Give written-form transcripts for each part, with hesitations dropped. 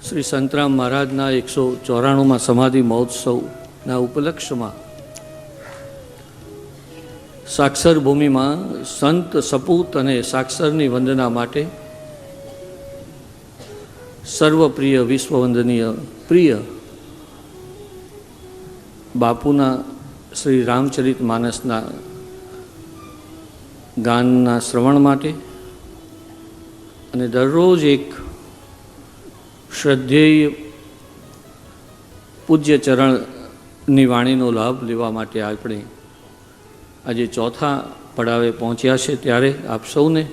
શ્રી સંતરામ મહારાજના 194માં સમાધિ મહોત્સવના ઉપલક્ષ્યમાં સાક્ષર ભૂમિમાં સંત સપૂત અને સાક્ષરની વંદના માટે સર્વપ્રિય વિશ્વવંદનીય પ્રિય બાપુના શ્રી રામચરિત માનસના ગાનના શ્રવણ માટે અને દરરોજ એક શ્રદ્ધેય પૂજ્ય ચરણની વાણીનો લાભ લેવા માટે આપણે આજે ચોથા પડાવે પહોંચ્યા છે. ત્યારે આપ સૌને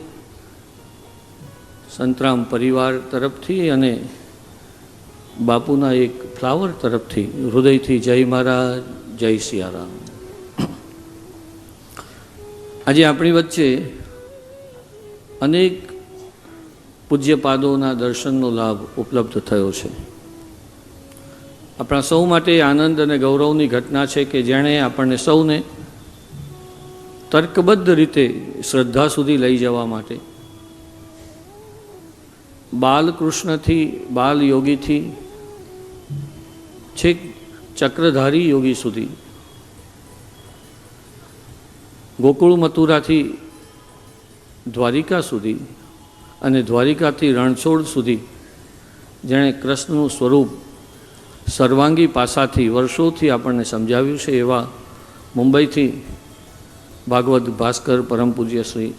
સંતરામ પરિવાર તરફથી અને બાપુના એક ફ્લાવર તરફથી હૃદયથી જય મહારાજ, જય સિયારામ. આજે આપણી વચ્ચે અનેક પૂજ્યપાદોના દર્શનનો લાભ ઉપલબ્ધ થયો છે. આપણા સૌ માટે આનંદ અને ગૌરવની ઘટના છે કે જેણે આપણને સૌને તર્કબદ્ધ રીતે શ્રદ્ધા સુધી લઈ જવા માટે બાલકૃષ્ણથી બાલ યોગીથી છેક ચક્રધારી યોગી સુધી, ગોકુળ મથુરાથી દ્વારિકા સુધી અને દ્વારિકાથી રણછોડ સુધી જેણે કૃષ્ણનું સ્વરૂપ સર્વાંગી પાસાથી વર્ષોથી આપણને સમજાવ્યું છે એવા મુંબઈથી ભાગવત ભાસ્કર પરમ પૂજ્ય શ્રી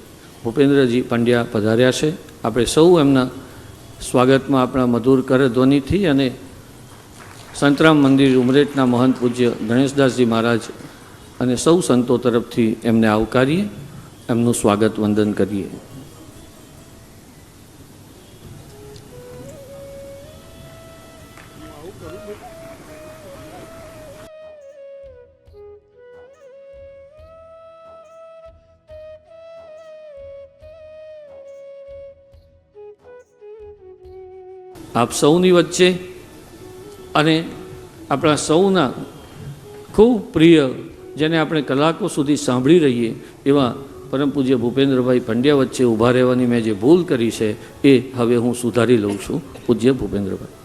ભૂપેન્દ્રજી પંડ્યા પધાર્યા છે. આપણે સૌ એમના સ્વાગતમાં આપણા મધુર કરધ્વનિથી અને સંતરામ મંદિર ઉમરેઠના મહંત પૂજ્ય ગણેશદાસજી મહારાજ અને સૌ સંતો તરફથી એમને આવકારીએ, એમનું સ્વાગત વંદન કરીએ. આપ સૌની વચ્ચે અને આપણા સૌના ખૂબ પ્રિય, જેને આપણે કલાકો સુધી સાંભળી રહીએ એવા પરમ પૂજ્ય ભૂપેન્દ્રભાઈ પંડ્યા વચ્ચે ઊભા રહેવાની મેં જે ભૂલ કરી છે એ હવે હું સુધારી લઉં છું. પૂજ્ય ભૂપેન્દ્રભાઈ.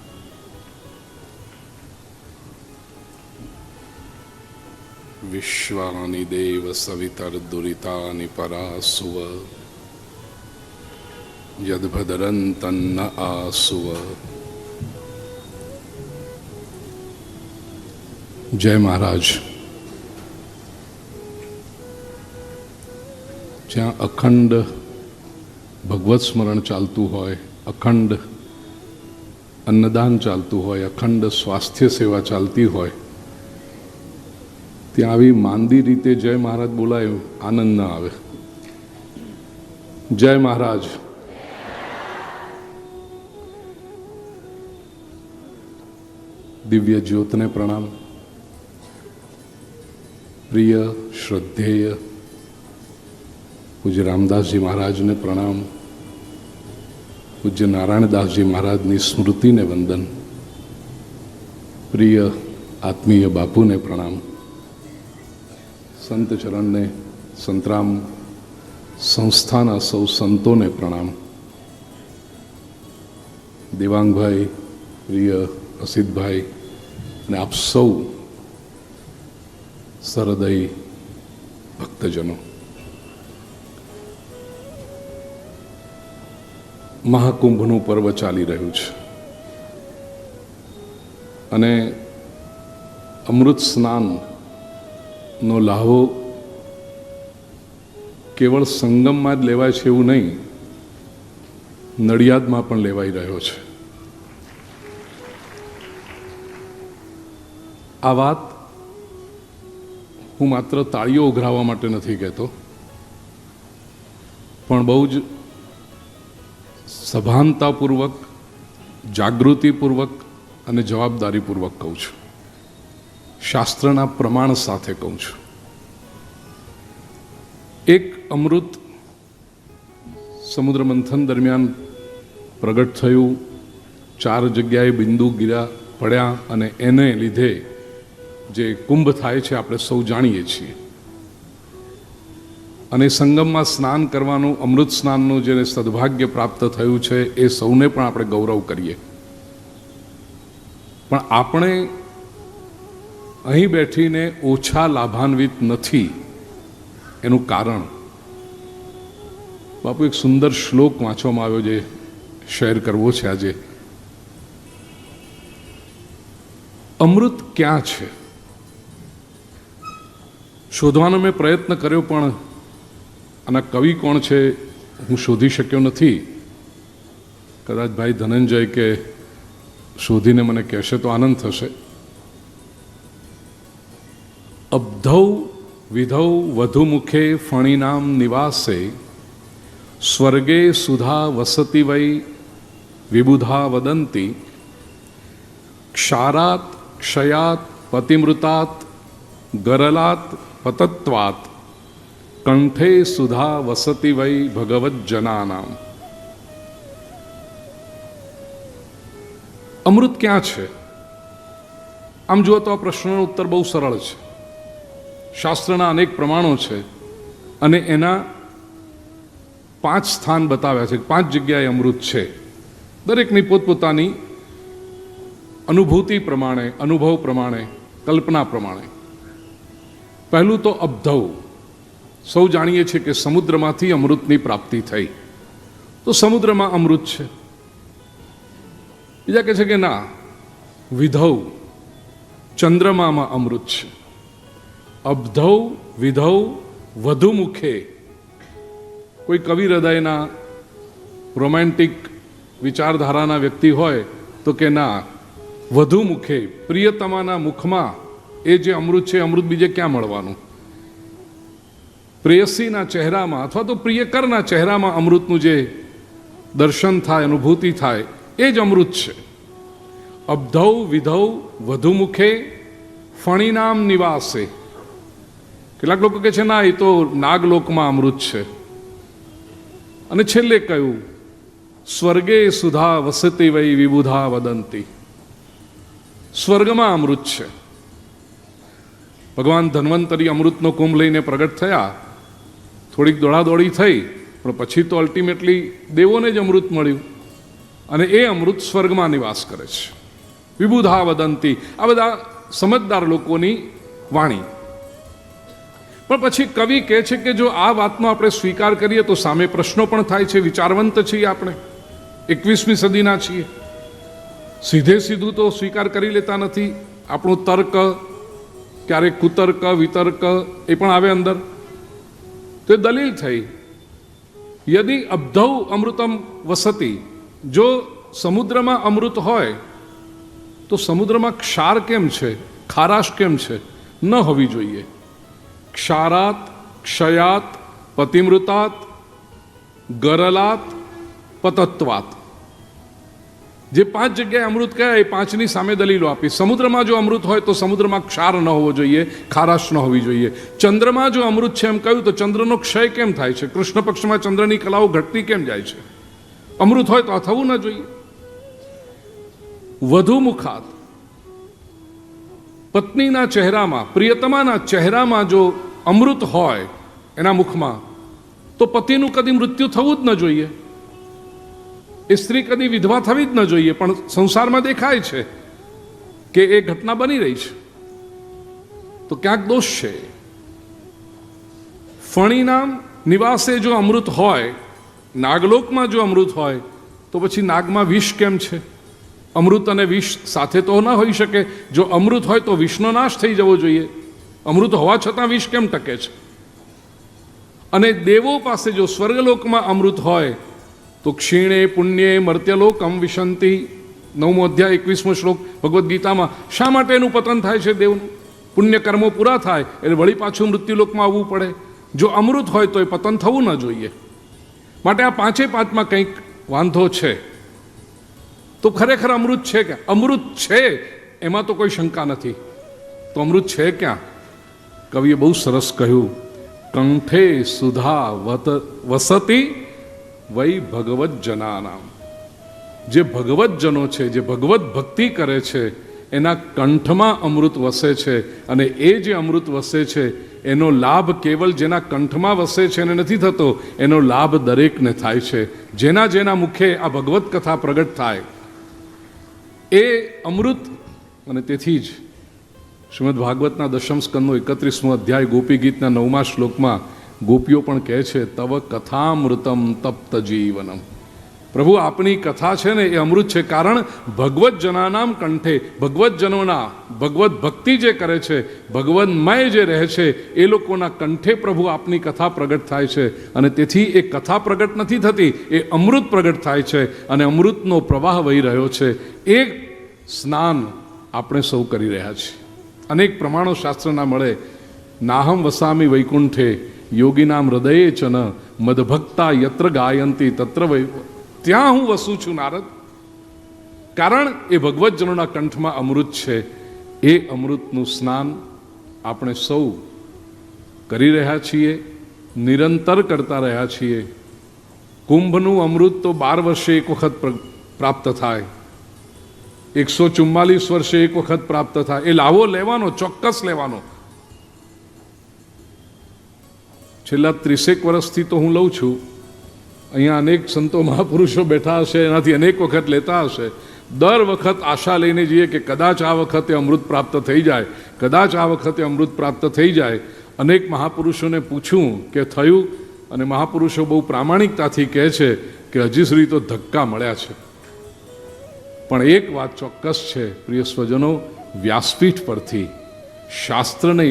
વિશ્વાની દેવ સવિતર દુરિતાની પરાસુવ યદ્ભદરંતન્ન આસુવ. જય મહારાજ. જ્યાં અખંડ ભગવત સ્મરણ ચાલતું હોય, અખંડ અન્નદાન ચાલતું હોય, અખંડ સ્વાસ્થ્ય સેવા ચાલતી હોય, ત્યાં આવી માંદી રીતે જય મહારાજ બોલાય આનંદ ના આવે. જય મહારાજ. દિવ્ય જ્યોતને પ્રણામ. પ્રિય શ્રદ્ધેય પૂજ્ય રામદાસજી મહારાજને પ્રણામ. પૂજ્ય નારાયણદાસજી મહારાજની સ્મૃતિને વંદન. પ્રિય આત્મીય બાપુને પ્રણામ. સંત ચરણને, સંતરામ સંસ્થાના સૌ સંતોને પ્રણામ. દેવાંગભાઈ, પ્રિય અસિતભાઈ અને આપ સૌ સરહૃદય ભક્તજનો. મહાકુંભનું પર્વ ચાલી રહ્યું છે અને અમૃત સ્નાનનો લાહો કેવળ સંગમમાં જ લેવાય છે એવું નહીં, નડિયાદમાં પણ લેવાઈ રહ્યો છે. આ વાત હું માત્ર તાળીઓ ઉઘરાવવા માટે નથી કહેતો, પણ બહુ જ સભાનતાપૂર્વક, જાગૃતિપૂર્વક અને જવાબદારીપૂર્વક કહું છું. શાસ્ત્રના પ્રમાણ સાથે કહું છું. એક અમૃત સમુદ્ર મંથન દરમિયાન પ્રગટ થયું, 4 જગ્યાએ બિંદુ ગીરા પડ્યા અને એને લીધે જે કુંભ થાય છે આપણે સૌ જાણીએ છીએ. અને સંગમમાં સ્નાન કરવાનું, અમૃત સ્નાનનું જેને સદભાગ્ય પ્રાપ્ત થયું છે એ સૌને પણ આપણે ગૌરવ કરીએ. પણ આપણે અહીં બેઠીને ઓછા લાભાન્વિત નથી. એનું કારણ બાપુ એક સુંદર શ્લોક વાંચવામાં આવ્યો જે શેર કરવો છે આજે. અમૃત ક્યાં છે શોધવાનો મેં પ્રયત્ન કર્યો, પણ આના કવિ કોણ છે હું શોધી શક્યો નથી. કદાચ ભાઈ ધનંજય કે શોધીને મને કહેશે તો આનંદ થશે. અબ્ધૌ વિધૌ વધુ મુખે ફણીનામ નિવાસે સ્વર્ગે સુધા વસતિ વૈ વિબુધા વદંતી ક્ષારાત ક્ષયાત પતિમૃતાત ગરલાત પતત્વાત કંઠે સુધા વસતિ વૈ ભગવત જનાનામ. અમૃત ક્યાં છે? આમ જુઓ તો આ પ્રશ્નનો ઉત્તર બહુ સરળ છે. શાસ્ત્રના અનેક પ્રમાણો છે અને એના 5 સ્થાન બતાવ્યા છે. 5 જગ્યાએ અમૃત છે. દરેકની પોતપોતાની અનુભૂતિ પ્રમાણે, અનુભવ પ્રમાણે, કલ્પના પ્રમાણે. પહેલું તો અબ્ધૌ. સૌ જાણીએ છીએ કે સમુદ્રમાંથી અમૃતની પ્રાપ્તિ થઈ, તો સમુદ્રમાં અમૃત છે. બીજા કહે છે કે ના, વિધૌ, ચંદ્રમામાં અમૃત છે. અબ્ધૌ વિધૌ વધુ મુખે. કોઈ કવિ હૃદયના રોમેન્ટિક વિચારધારાના વ્યક્તિ હોય તો કે ના, વધુ મુખે, પ્રિયતમાના મુખમાં એ જે અમૃત છે, અમૃત બીજે ક્યાં મળવાનું? પ્રેયસીના ચહેરામાં અથવા તો પ્રિયકરના ચહેરામાં અમૃતનું જે દર્શન થાય, અનુભૂતિ થાય, એ જ અમૃત છે. અબ્ધૌ વિધૌ વધુ મુખે ફણીનામ નિવાસે. કેટલાક લોકો કહે છે ના, એ તો નાગલોકમાં અમૃત છે. અને છેલ્લે કહ્યું સ્વર્ગે સુધા વસતિ વૈ વિબુધા વદંતી. સ્વર્ગમાં અમૃત છે. ભગવાન ધન્વંતરી અમૃતનો કુંભ લઈને પ્રગટ થયા. થોડીક દોડાદોડી થઈ, પણ પછી તો અલ્ટિમેટલી દેવોને જ અમૃત મળ્યું અને એ અમૃત સ્વર્ગમાં નિવાસ કરે છે. વિબુધા વદંતી. આ બધા સમજદાર લોકોની વાણી. પણ પછી કવિ કહે છે કે જો આ વાતનો આપણે સ્વીકાર કરીએ તો સામે પ્રશ્નો પણ થાય છે. વિચારવંત છીએ આપણે, 21મી સદીના છીએ. સીધે સીધું તો સ્વીકાર કરી લેતા નથી. આપણું તર્ક, ક્યારેક કુતર્ક, વિતર્ક એ પણ આવે અંદર. તો દલીલ થઈ. યદિ અબ્ધૌ અમૃતમ વસતિ. જો સમુદ્રમાં અમૃત હોય તો સમુદ્રમાં ક્ષાર કેમ છે, ખારાશ કેમ છે? ન હોવી જોઈએ. ક્ષારાત ક્ષયાત પતિમૃતાત ગરલાત પતત્વાત. જે 5 જગ્યાએ અમૃત કયા એ 5ની સામે દલીલો આપી. સમુદ્રમાં જો અમૃત હોય તો સમુદ્રમાં ક્ષાર ન હોવો જોઈએ, ખારાશ ન હોવી જોઈએ. ચંદ્રમાં જો અમૃત છે એમ કહ્યું તો ચંદ્રનો ક્ષય કેમ થાય છે? કૃષ્ણ પક્ષમાં ચંદ્રની કલાઓ ઘટતી કેમ જાય છે? અમૃત હોય તો આ થવું ન જોઈએ. વધુ મુખાત. પત્નીના ચહેરામાં, પ્રિયતમાના ચહેરામાં જો અમૃત હોય એના મુખમાં, તો પતિનું કદી મૃત્યુ થવું જ ન જોઈએ. એ સ્ત્રી કદી વિધવા થવી જ ન જોઈએ. પણ સંસારમાં દેખાય છે કે એ ઘટના બની રહી છે, તો ક્યાંક દોષ છે. ફણીનામ નિવાસે જો અમૃત હોય, નાગલોકમાં જો અમૃત હોય, તો પછી નાગમાં વિષ કેમ છે? અમૃત અને વિષ સાથે તો ન હોઈ શકે. જો અમૃત હોય તો વિષનો નાશ થઈ જવો જોઈએ. અમૃત હોવા છતાં વિષ કેમ ટકે છે? અને દેવો પાસે જો સ્વર્ગલોકમાં અમૃત હોય તો ક્ષીણે પુણ્યે મર્ત્યલોકમ વિશંતિ. 9મો અધ્યાય 21મો શ્લોક ભગવદ્ ગીતામાં. શા માટે એનું પતન થાય છે દેવનું? પુણ્ય કર્મો પૂરા થાય એટલે વળી પાછું મૃત્યુલોકમાં આવવું પડે. જો અમૃત હોય તો એ પતન થવું ન જોઈએ. માટે આ 5માં કંઈક વાંધો છે. તો ખરેખર અમૃત છે કે? અમૃત છે, એમાં તો કોઈ શંકા નથી. તો અમૃત છે ક્યાં? કવિએ બહુ સરસ કહ્યું, કંઠે સુધા વસતિ વૈ ભગવત જનાનામ. જે ભગવત જનો છે, જે ભગવત ભક્તિ કરે છે, એના કંઠમાં અમૃત વસે છે. અને એ જે અમૃત વસે છે એનો લાભ કેવલ જેના કંઠમાં વસે છે એને નથી થતો, એનો લાભ દરેકને થાય છે. જેના જેના મુખે આ ભગવત કથા પ્રગટ થાય, એ અમૃત અને તેથી જ શ્રીમદ ભાગવતના દશમ સ્કંદનો 31મો અધ્યાય ગોપી ગીતના 9મા શ્લોકમાં ગોપીઓ પણ કહે છે, તવ કથામૃતમ તપ્ત જીવનમ. પ્રભુ આપણી કથા છે ને એ અમૃત છે, કારણ ભગવત જનાનામ કંઠે, ભગવત જનોના ભગવત ભક્તિ જે કરે છે, ભગવન્મય જે રહે છે, એ લોકોના કંઠે પ્રભુ આપની કથા પ્રગટ થાય છે. અને તેથી એ કથા પ્રગટ નથી થતી, એ અમૃત પ્રગટ થાય છે અને અમૃતનો પ્રવાહ વહી રહ્યો છે. એ સ્નાન આપણે સૌ કરી રહ્યા છીએ. અનેક પ્રમાણો શાસ્ત્રના મળે. નાહમ વસામી વૈકુંઠે યોગીનામ હૃદયે ચન મદભક્તા યત્ર ગાયંતી તત્ર વૈ. ત્યાં હું વસું છું નારદ, કારણ એ ભગવતજનોના કંઠમાં અમૃત છે. એ અમૃતનું સ્નાન આપણે સૌ કરી રહ્યા છીએ, નિરંતર કરતા રહ્યા છીએ. કુંભનું અમૃત તો 12 વર્ષે એક વખત પ્રાપ્ત થાય, 144 વર્ષે એક વખત પ્રાપ્ત થાય. એ લાવો લેવાનો, ચોક્કસ લેવાનો. છેલ્લા 30 વર્ષથી તો હું લઉં છું. અહીંયા અનેક સંતો મહાપુરુષો બેઠા હશે, એનાથી અનેક વખત લેતા હશે. દર વખત આશા લઈને જઈએ કે કદાચ આ વખતે અમૃત પ્રાપ્ત થઈ જાય, કદાચ આ વખતે અમૃત પ્રાપ્ત થઈ જાય. અનેક મહાપુરુષોને પૂછ્યું કે થયું, અને મહાપુરુષો બહુ પ્રામાણિકતાથી કહે છે કે હજી સુધી તો ધક્કા મળ્યા છે. પણ એક વાત ચોક્કસ છે પ્રિય સ્વજનો, વ્યાસપીઠ પરથી શાસ્ત્રને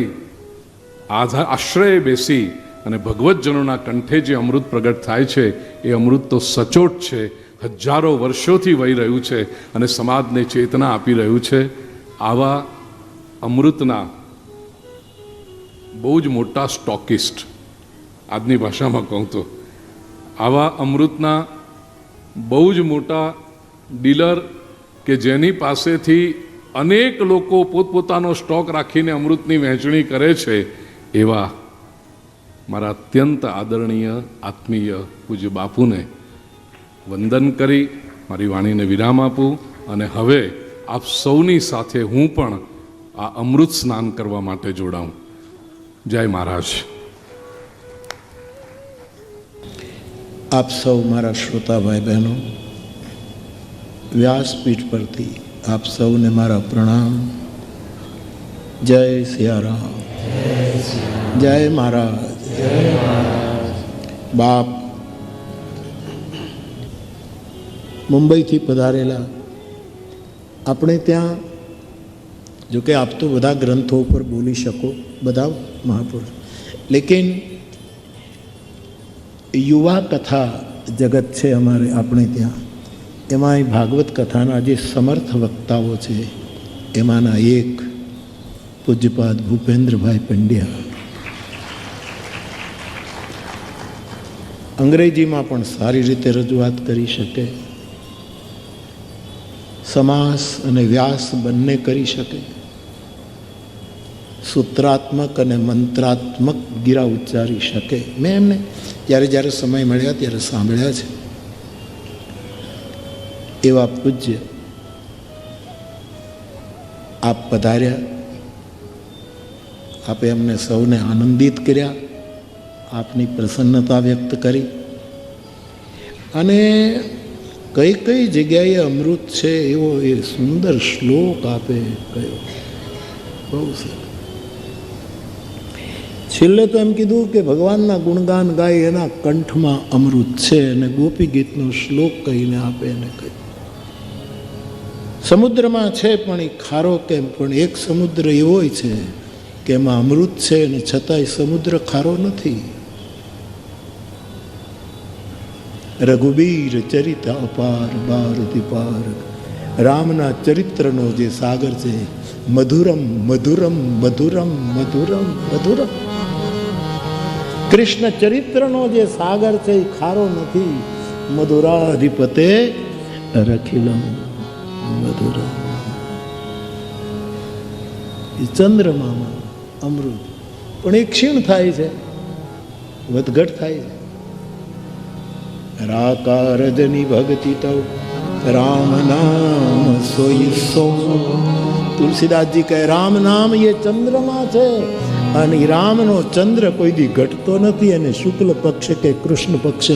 આશ્રય બેસી અને ભગવતજનોના કંઠે જે અમૃત પ્રગટ થાય છે, એ અમૃત તો સચોટ છે, હજારો વર્ષોથી વહી રહ્યું છે અને સમાજને ચેતના આપી રહ્યું છે. આવા અમૃતના બહુ જ મોટા સ્ટોકિસ્ટ, આજની ભાષામાં કહું તો આવા અમૃતના બહુ જ મોટા ડીલર, કે જેની પાસેથી અનેક લોકો પોતપોતાનો સ્ટોક રાખીને અમૃતની વહેંચણી કરે છે, એવા મારા અત્યંત આદરણીય આત્મીય પૂજ્ય બાપુને વંદન કરી મારી વાણીને વિરામ આપું. અને હવે આપ સૌની સાથે હું પણ આ અમૃત સ્નાન કરવા માટે જોડાઉં. જય મહારાજ. આપ સૌ મારા શ્રોતા ભાઈ બહેનો, વ્યાસપીઠ પરથી આપ સૌને મારા પ્રણામ. જય સિયારામ, જય મહારાજ. બાપ મુંબઈથી પધારેલા, આપણે ત્યાં જો કે આપ તો બધા ગ્રંથો ઉપર બોલી શકો, બધા મહાપુરુષ, લેકિન યુવા કથા જગત છે અમારે આપણે ત્યાં, એમાં ભાગવત કથાના જે સમર્થ વક્તાઓ છે એમાંના એક પૂજ્યપાદ ભૂપેન્દ્રભાઈ પંડ્યા અંગ્રેજીમાં પણ સારી રીતે રજૂઆત કરી શકે, સમાસ અને વ્યાસ બંને કરી શકે, સૂત્રાત્મક અને મંત્રાત્મક ગીરા ઉચ્ચારી શકે. મેં એમને જ્યારે જ્યારે સમય મળ્યા ત્યારે સાંભળ્યા છે. એવા પૂજ્ય આપ પધાર્યા, આપે અમને સૌને આનંદિત કર્યા, આપની પ્રસન્નતા વ્યક્ત કરી, અને કઈ કઈ જગ્યાએ અમૃત છે એવો એ સુંદર શ્લોક આપે કહ્યો. બહુ સરસ. છેલ્લે તો એમ કીધું કે ભગવાનના ગુણગાન ગાય એના કંઠમાં અમૃત છે, અને ગોપી ગીતનો શ્લોક કહીને આપે એને કહ્યું સમુદ્રમાં છે પણ એ ખારો કેમ? પણ એક સમુદ્ર એવો છે કે એમાં અમૃત છે અને છતાંય સમુદ્ર ખારો નથી. રઘુબીર ચરિત અપાર બારથી પાર, રામના ચરિત્રનો જે સાગર છે, મધુરમ મધુરમ મધુરમ મધુરમ મધુરમ. કૃષ્ણ ચરિત્રનો જે સાગર છે એ ખારો નથી. મધુરાધિપતે રખિલમ મધુરમ. એ ચંદ્રમામાં અમૃત પણ એ ક્ષીણ થાય છે, વધઘટ થાય છે. રાકારજની ભક્તિ તવ રામ નામ સોઈ સો. તુલસીદાસજી કહે રામ નામ એ ચંદ્રમા છે, અને રામનો ચંદ્ર કોઈ દી ઘટતો નથી, અને શુક્લ પક્ષ કે કૃષ્ણ પક્ષ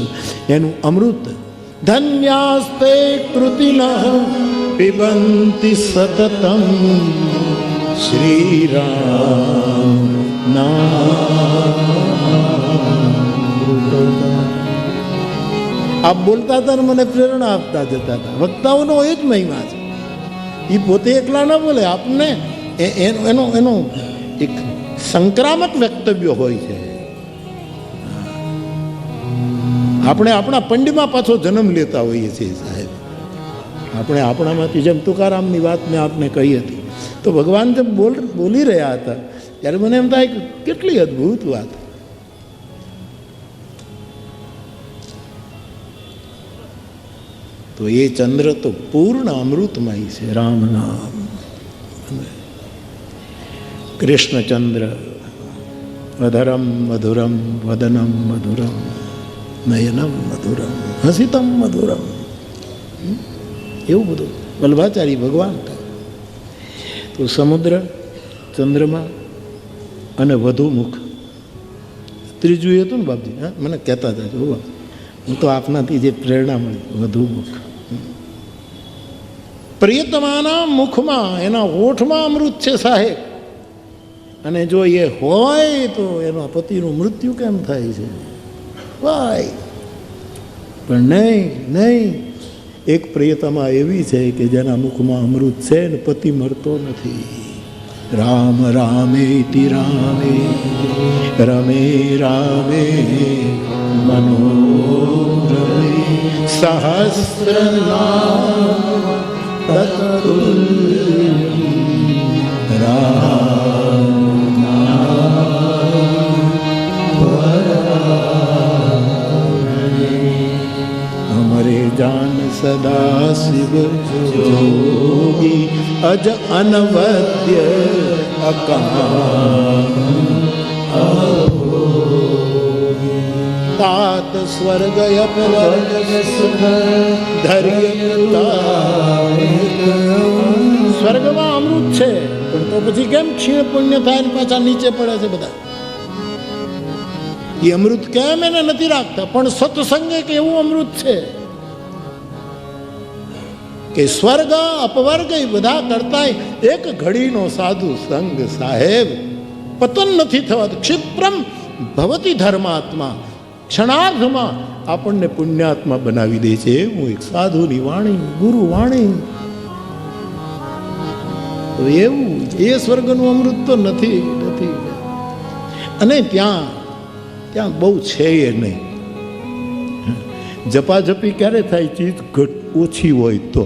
એનું અમૃત. ધન્યાસ્તે કૃતિનઃ પિબંતિ સતતમ શ્રીરામ આપ બોલતા હતા ને મને પ્રેરણા આપતા જતા હતા. વક્તાઓનો એ જ મહિમા છે. એ પોતે એકલા ના બોલે, આપને એનો એક સંક્રામક વક્તવ્ય હોય છે. આપણે આપણા પંડીમાં પાછો જન્મ લેતા હોઈએ છીએ સાહેબ. આપણે આપણામાંથી, જેમ તુકારામની વાત મેં આપને કહી હતી, તો ભગવાન જેમ બોલી રહ્યા હતા ત્યારે મને એમ થાય કે કેટલી અદ્ભુત વાત. તો એ ચંદ્ર તો પૂર્ણ અમૃતમય છે. રામ નામ, કૃષ્ણચંદ્ર, અધરમ મધુરમ વદનમ મધુરમ નયનમ મધુરમ હસિતમ મધુરમ, એવું બધું વલ્ભાચારી ભગવાન. તો સમુદ્ર, ચંદ્રમા અને વધુમુખ, ત્રીજું એ હતું ને બાપજી, હા મને કહેતા હતા જોવા, હું તો આપનાથી જે પ્રેરણા મળી, વધુમુખ. પ્રિયતમાના મુખમાં, એના ઓઠમાં અમૃત છે સાહેબ. અને જો એ હોય તો એના પતિનું મૃત્યુ કેમ થાય છે? વાય પણ નહીં. એક પ્રિયતમા એવી છે કે જેના મુખમાં અમૃત છે ને પતિ મરતો નથી. રામ રામેતિ રામે રમે રામે મનોરમે સહસ્રનામ તત્તુલ્યં રામ હમરે જાન સદા શિવ જોગી અજ અનવદ્ય અકામ तात स्वर्ग अपवर्ग सुख धैर्यता. સ્વર્ગમાં અમૃત છે પણ તો પછી કેમ ક્ષીણ પુણ્ય થાય ને પાછા નીચે પડે છે બધા? એ અમૃત કેમ એને નથી રાખતા? પણ સત્સંગ એક એવું અમૃત છે કે સ્વર્ગ અપવર્ગ એ બધા કરતા એક ઘડીનો સાધુ સંગ સાહેબ પતન નથી થવાતું. ક્ષિપ્રમ ભવતી ધર્માત્મા, ક્ષણાર્ધમાં આપણને પુણ્યાત્મા બનાવી દે છે. એવું એક સાધુની વાણી, ગુરુ વાણી. તો એવું એ સ્વર્ગનું અમૃત તો નથી. અને ત્યાં બહુ છે એ નહીં. જપાજપી ક્યારે થાય? ચીજ ઓછી હોય તો.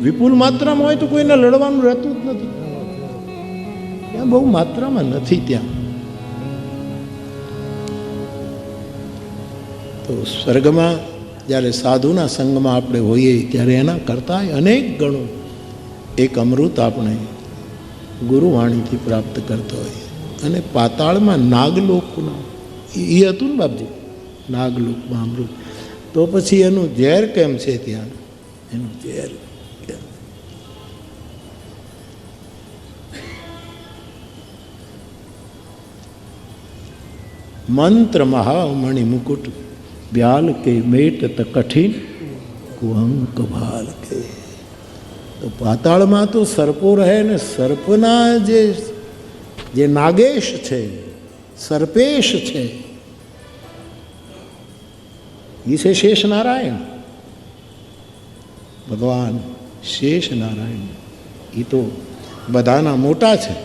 વિપુલ માત્રામાં હોય તો કોઈને લડવાનું રહેતું જ નથી. ત્યાં બહુ માત્રામાં નથી. ત્યાં તો સ્વર્ગમાં જ્યારે સાધુના સંગમાં આપણે હોઈએ ત્યારે એના કરતાં અનેક ગણું એક અમૃત આપણે ગુરુવાણીથી પ્રાપ્ત કરતો હોઈએ. અને પાતાળમાં નાગલોકના એ હતું ને બાપજી, નાગલોકમાં અમૃત. તો પછી એનું ઝેર કેમ છે ત્યાં? એનું ઝેર કેમ? મંત્ર મહામણિ મુકુટ ब्याल के मेट त कठिन कुअंक भाल के. તો પાતાળમાં તો સર્પો રહે ને સર્પના જે નાગેશ છે, સર્પેશ છે, એ છે શેષ નારાયણ ભગવાન. શેષ નારાયણ એ તો બધાના મોટા છે.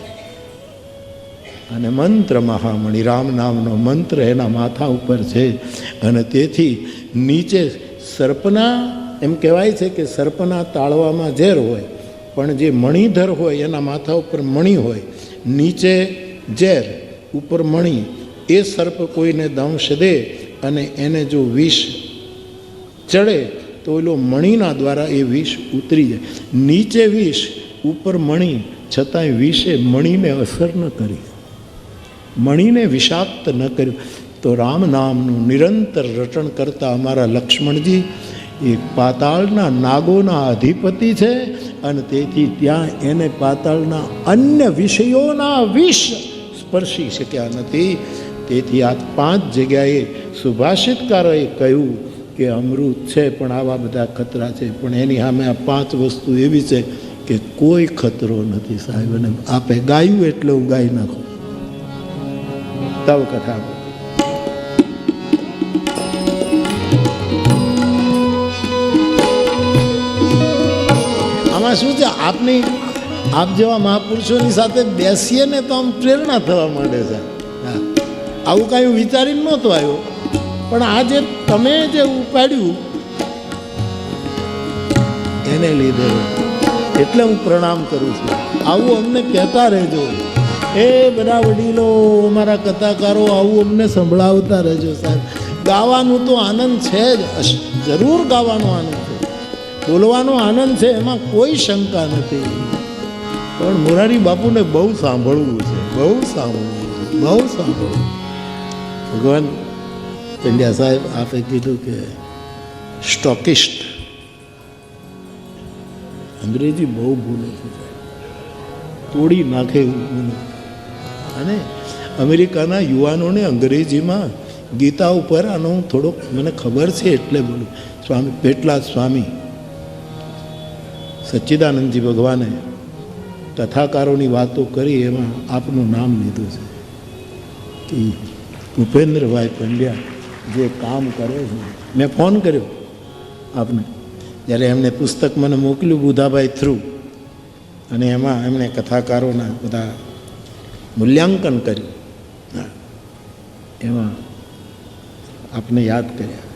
અને મંત્ર મહામણિ, રામ નામનો મંત્ર એના માથા ઉપર છે. અને તેથી નીચે સર્પના, એમ કહેવાય છે કે સર્પના તાળવામાં ઝેર હોય, પણ જે મણિધર હોય એના માથા ઉપર મણિ હોય, નીચે ઝેર, ઉપર મણિ. એ સર્પ કોઈને દંશ દે અને એને જો વિષ ચડે તો એલો મણિના દ્વારા એ વિષ ઉતરી જાય. નીચે વિષ, ઉપર મણિ, છતાંય વિષે મણિને અસર ન કરી, મણિને વિષાક્ત ન કર્યું. તો રામ નામનું નિરંતર રટણ કરતા અમારા લક્ષ્મણજી એ પાતાળના નાગોના અધિપતિ છે. અને તેથી ત્યાં એને પાતાળના અન્ય વિષયોના વિષ સ્પર્શી શક્યા નથી. તેથી આ 5 જગ્યાએ સુભાષિતકારોએ કહ્યું કે અમૃત છે પણ આવા બધા ખતરા છે, પણ એની સામે આ 5 વસ્તુ એવી છે કે કોઈ ખતરો નથી સાહેબ. અને આપે ગાયું એટલે હું ગાઈ નાખું. તવ કથા આમાં શું છે, આપની આપ જેવા મહાપુરુષોની સાથે બેસીએ ને તો આમ પ્રેરણા થવા માંડે છે. હા, આવું કાંઈ વિચારીને નહોતો આવ્યો, પણ આ જે તમે જે ઉપાડ્યું એને લીધે એટલે હું પ્રણામ કરું છું. આવું અમને કહેતા રહેજો, એ બધા વડીલો અમારા કથાકારો આવું અમને સંભળાવતા રહેજો સાહેબ. ગાવાનું તો આનંદ છે જ, જરૂર ગાવાનો આનંદ છે, બોલવાનો આનંદ છે, એમાં કોઈ શંકા નથી. પણ મોરારી બાપુને બહુ સાંભળવું છે, બહુ સાંભળવું છે, બહુ સાંભળવું. ભગવાન પંડ્યા સાહેબ આપે કીધું કે સ્ટોકિસ્ટ, અંગ્રેજી બહુ બોલે છે, તોડી નાખે એવું બોલે. અને અમેરિકાના યુવાનોને અંગ્રેજીમાં ગીતા ઉપર આનો થોડોક મને ખબર છે એટલે બોલું. સ્વામી પેટલાદ સ્વામી સચ્ચિદાનંદજી ભગવાને કથાકારોની વાતો કરી, એમાં આપનું નામ લીધું છે કે ભૂપેન્દ્રભાઈ પંડ્યા જે કામ કરે છે. મેં ફોન કર્યો આપને જ્યારે એમને પુસ્તક મને મોકલ્યું બુધાભાઈ થ્રુ, અને એમાં એમણે કથાકારોના બધા મૂલ્યાંકન કર્યું. એમાં આપને યાદ કર્યા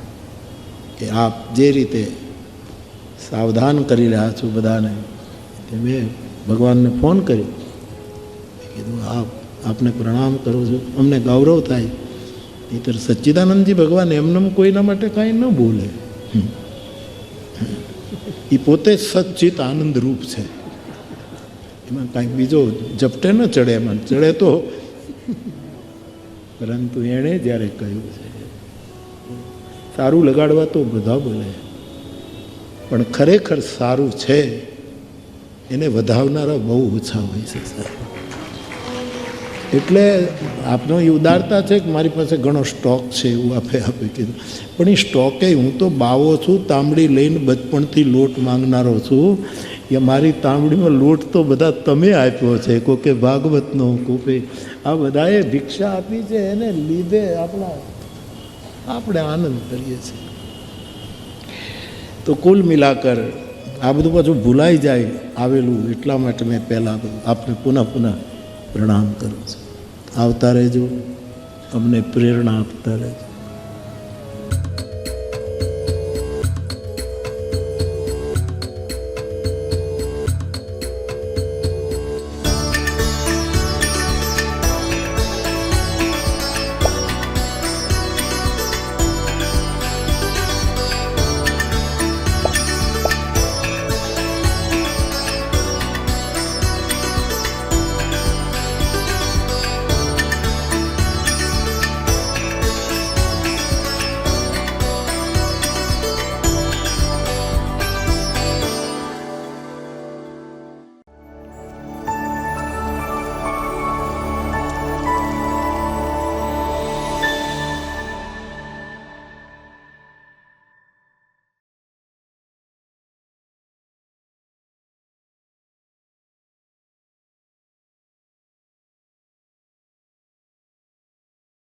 કે આપ જે રીતે સાવધાન કરી રહ્યા છો બધાને, તે મેં ભગવાનને ફોન કર્યો, કીધું આપને પ્રણામ કરું છું, અમને ગૌરવ થાય. નહીંતર સચ્ચિદાનંદજી ભગવાન એમને કોઈના માટે કાંઈ ન બોલે. એ પોતે સચ્ચિત આનંદ રૂપ છે, એમાં કાંઈક બીજો ઝપટે ન ચડે, એમાં ચડે તો. પરંતુ એણે જ્યારે કહ્યું છે સારું લગાડવા તો બધા બોલે, પણ ખરેખર સારું છે એને વધાવનારા બહુ ઓછા હોય છે સાહેબ. એટલે આપનો એ ઉદારતા છે કે મારી પાસે ઘણો સ્ટોક છે એવું આપે કીધું, પણ એ સ્ટોકે હું તો બાવો છું, તાંબડી લઈને બચપણથી લોટ માંગનારો છું. એ મારી તાંબડીમાં લોટ તો બધા તમે આપ્યો છે, કોકે ભાગવતનો, કોકે આ બધાએ ભિક્ષા આપી છે, એને લીધે આપણે આનંદ કરીએ છીએ. તો કુલ મિલાકર આ બધું પાછું ભૂલાઈ જાય આવેલું, એટલા માટે મેં પહેલાં આપને પુનઃ પ્રણામ કરું છું. આવતા રહેજો, અમને પ્રેરણા આપતા રહેજો.